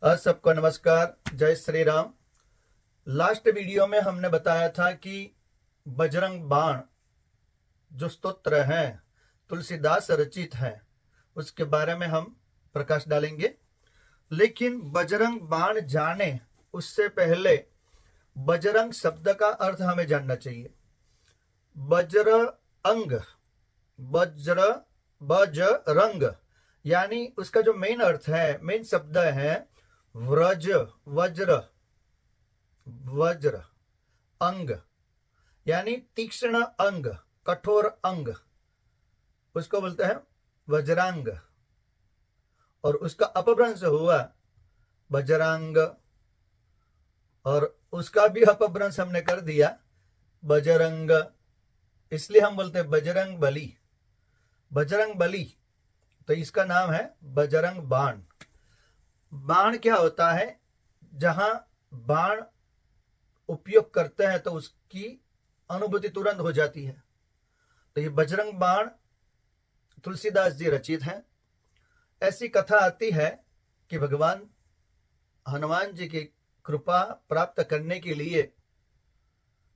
सबको नमस्कार, जय श्री राम। लास्ट वीडियो में हमने बताया था कि बजरंग बाण जो स्तोत्र है तुलसीदास रचित है, उसके बारे में हम प्रकाश डालेंगे। लेकिन बजरंग बाण जाने उससे पहले बजरंग शब्द का अर्थ हमें जानना चाहिए। बज्र अंग, बज्र बजरंग यानी उसका जो मेन अर्थ है, मेन शब्द है व्रज, वज्र, वज्र अंग यानी तीक्ष्ण अंग, कठोर अंग, उसको बोलते हैं वज्रांग। और उसका अपभ्रंश हुआ बजरांग, और उसका भी अपभ्रंश हमने कर दिया बजरंग, इसलिए हम बोलते हैं बजरंग बली। बजरंग बली, तो इसका नाम है बजरंग बाण। बाण क्या होता है? जहां बाण उपयोग करते हैं तो उसकी अनुभूति तुरंत हो जाती है। तो ये बजरंग बाण तुलसीदास जी रचित हैं। ऐसी कथा आती है कि भगवान हनुमान जी की कृपा प्राप्त करने के लिए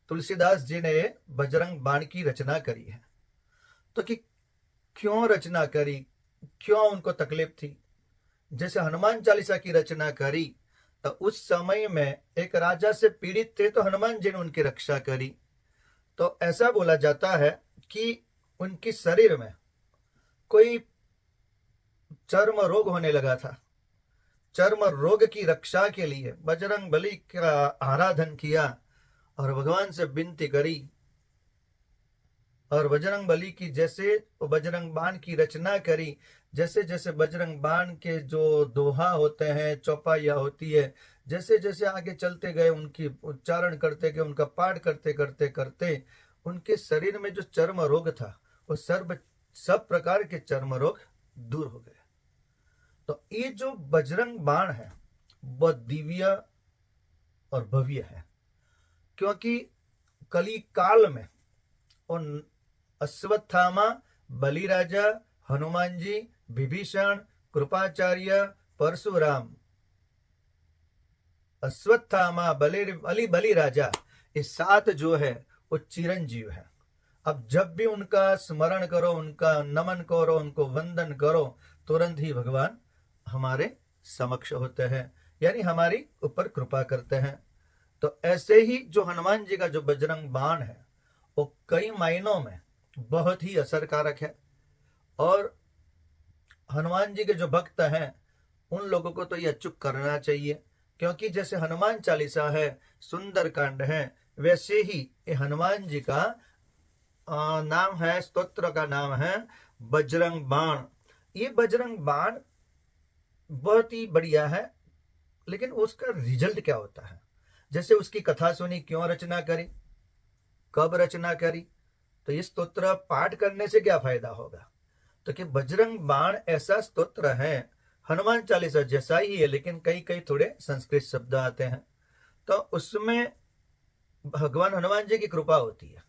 तुलसीदास जी ने बजरंग बाण की रचना करी है। तो कि क्यों रचना करी, क्यों उनको तकलीफ थी? जैसे हनुमान चालीसा की रचना करी तो उस समय में एक राजा से पीड़ित थे, तो हनुमान जी ने उनकी रक्षा करी। तो ऐसा बोला जाता है कि उनके शरीर में कोई चर्म रोग होने लगा था। चर्म रोग की रक्षा के लिए बजरंग बली का आराधन किया और भगवान से विनती करी, और बजरंग बली की जैसे बजरंग बाण की रचना करी। जैसे जैसे बजरंग बाण के जो दोहा होते हैं, चौपाइया होती है, जैसे जैसे आगे चलते गए, उनकी उच्चारण करते गए, उनका पाठ करते करते करते उनके शरीर में जो चर्म रोग था वो सब प्रकार के चर्म रोग दूर हो गए। तो ये जो बजरंग बाण है वह दिव्य और भव्य है, क्योंकि कली काल में उन अश्वत्थामा, बलि राजा, हनुमान जी, विभीषण, कृपाचार्य, परशुराम, अश्वत्थामा, बलि राजा, ये 7 जो है वो चिरंजीव है। अब जब भी उनका स्मरण करो, उनका नमन करो, उनको वंदन करो, तुरंत ही भगवान हमारे समक्ष होते हैं, यानी हमारी ऊपर कृपा करते हैं। तो ऐसे ही जो हनुमान जी का जो बजरंग बाण है वो कई मायनों में बहुत ही असरकारक है। और हनुमान जी के जो भक्त हैं उन लोगों को तो ये अचूक करना चाहिए, क्योंकि जैसे हनुमान चालीसा है, सुंदर कांड है, वैसे ही ये हनुमान जी का नाम है, स्तोत्र का नाम है बजरंग बाण। ये बजरंग बाण बहुत ही बढ़िया है, लेकिन उसका रिजल्ट क्या होता है? जैसे उसकी कथा सुनी, क्यों रचना करी, कब रचना करी, तो ये स्तोत्र पाठ करने से क्या फायदा होगा? तो कि बजरंग बाण ऐसा स्तोत्र है, हनुमान चालीसा जैसा ही है, लेकिन कई कई थोड़े संस्कृत शब्द आते हैं। तो उसमें भगवान हनुमान जी की कृपा होती है।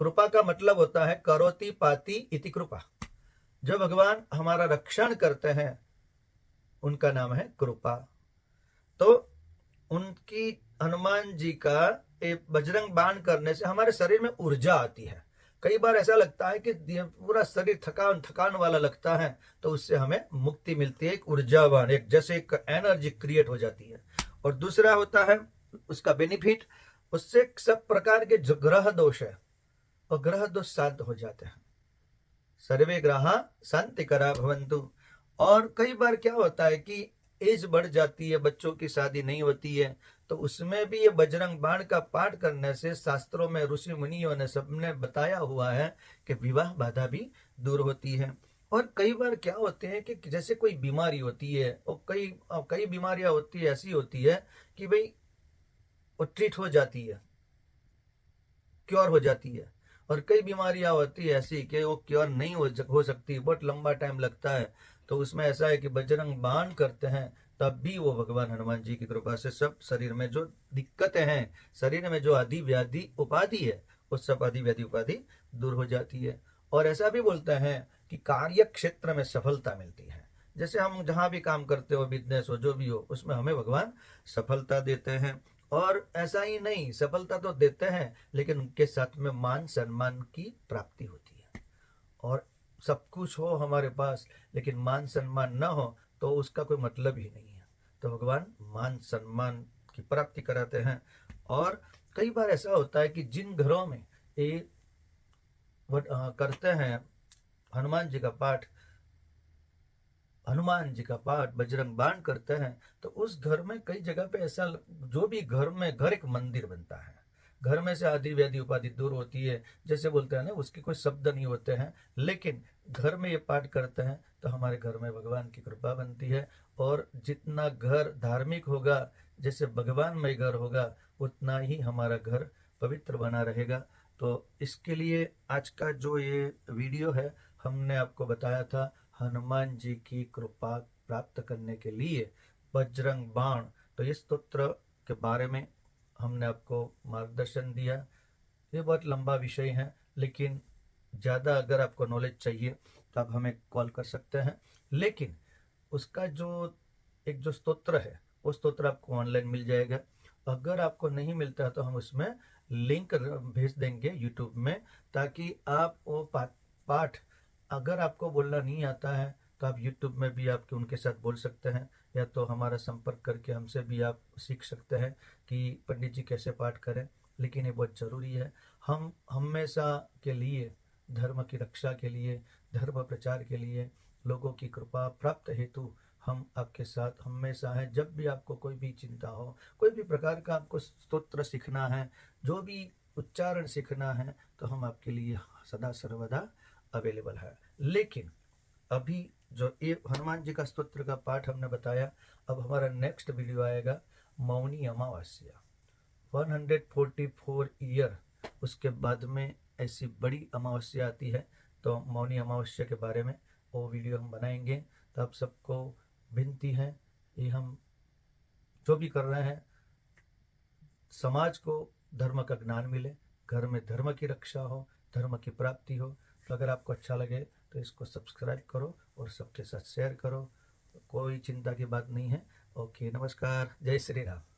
कृपा का मतलब होता है करोति पाति इति कृपा। जो भगवान हमारा रक्षण करते हैं उनका नाम है कृपा। तो उनकी, हनुमान जी का बजरंग बाण करने से हमारे शरीर में ऊर्जा आती है। कई बार ऐसा लगता है कि पूरा शरीर थकान थकान वाला लगता है, तो उससे हमें मुक्ति मिलती है, एक ऊर्जावान, एक जैसे एक एनर्जी क्रिएट हो जाती है। और दूसरा होता है उसका बेनिफिट, उससे सब प्रकार के जो ग्रह दोष है और ग्रह दोष शांत हो जाते हैं। सर्वे ग्रह शांतिकरा भवन्तु। और कई बार क्या होता है कि एज बढ़ जाती है, बच्चों की शादी नहीं होती है, तो उसमें भी ये बजरंग बाण का पाठ करने से शास्त्रों में ऋषि मुनियों ने सबने बताया हुआ है कि विवाह बाधा भी दूर होती है। और कई बार क्या होते हैं कि जैसे कोई बीमारी होती है, और कई बीमारियां होती है, ऐसी होती है कि भाई वो ट्रीट हो जाती है, क्योर हो जाती है, और कई बीमारियां होती है ऐसी कि वो क्योर नहीं हो सकती, बहुत लंबा टाइम लगता है। तो उसमें ऐसा है कि बजरंग बाण करते हैं तब भी वो भगवान हनुमान जी की कृपा से सब शरीर में जो दिक्कतें हैं, शरीर में जो आदि व्याधि उपाधि है, उस सब आदि व्याधि उपाधि दूर हो जाती है। और ऐसा भी बोलते हैं कि कार्य क्षेत्र में सफलता मिलती है। जैसे हम जहाँ भी काम करते हो, बिजनेस हो, जो भी हो, उसमें हमें भगवान सफलता देते हैं। और ऐसा ही नहीं, सफलता तो देते हैं लेकिन उनके साथ में मान सम्मान की प्राप्ति होती है। और सब कुछ हो हमारे पास लेकिन मान सम्मान न हो तो उसका कोई मतलब ही नहीं है। तो भगवान मान सम्मान की प्राप्ति कराते हैं। और कई बार ऐसा होता है कि जिन घरों में ये करते हैं हनुमान जी का पाठ, बजरंग बाण करते हैं, तो उस घर में कई जगह पे ऐसा, जो भी घर में, घर एक मंदिर बनता है। घर में से आदि व्याधि उपाधि दूर होती है, जैसे बोलते हैं ना, उसके कोई शब्द नहीं होते हैं, लेकिन घर में ये पाठ करते हैं तो हमारे घर में भगवान की कृपा बनती है। और जितना घर धार्मिक होगा, जैसे भगवानमय घर होगा, उतना ही हमारा घर पवित्र बना रहेगा। तो इसके लिए आज का जो ये वीडियो है, हमने आपको बताया था हनुमान जी की कृपा प्राप्त करने के लिए बजरंग बाण। तो इस स्तोत्र के बारे में हमने आपको मार्गदर्शन दिया। ये बहुत लंबा विषय है, लेकिन ज़्यादा अगर आपको नॉलेज चाहिए तो आप हमें कॉल कर सकते हैं। लेकिन उसका जो स्तोत्र है, वो स्तोत्र आपको ऑनलाइन मिल जाएगा। अगर आपको नहीं मिलता तो हम उसमें लिंक भेज देंगे यूट्यूब में, ताकि आप वो पाठ अगर आपको बोलना नहीं आता है तो आप यूट्यूब में भी आपके उनके साथ बोल सकते हैं, या तो हमारा संपर्क करके हमसे भी आप सीख सकते हैं कि पंडित जी कैसे पाठ करें। लेकिन ये बहुत ज़रूरी है। हम हमेशा के लिए, धर्म की रक्षा के लिए, धर्म प्रचार के लिए, लोगों की कृपा प्राप्त हेतु हम आपके साथ हमेशा हैं। जब भी आपको कोई भी चिंता हो, कोई भी प्रकार का आपको स्तोत्र सीखना है, जो भी उच्चारण सीखना है, तो हम आपके लिए सदा सर्वदा अवेलेबल है। लेकिन अभी जो ये हनुमान जी का स्तोत्र का पाठ हमने बताया, अब हमारा नेक्स्ट वीडियो आएगा मौनी अमावस्या, 144 ईयर उसके बाद में ऐसी बड़ी अमावस्या आती है। तो मौनी अमावस्या के बारे में वो वीडियो हम बनाएंगे। तो आप सबको विनती है, ये हम जो भी कर रहे हैं, समाज को धर्म का ज्ञान मिले, घर में धर्म की रक्षा हो, धर्म की प्राप्ति हो। तो अगर आपको अच्छा लगे तो इसको सब्सक्राइब करो और सबके साथ शेयर करो। कोई चिंता की बात नहीं है। ओके, नमस्कार, जय श्री राम।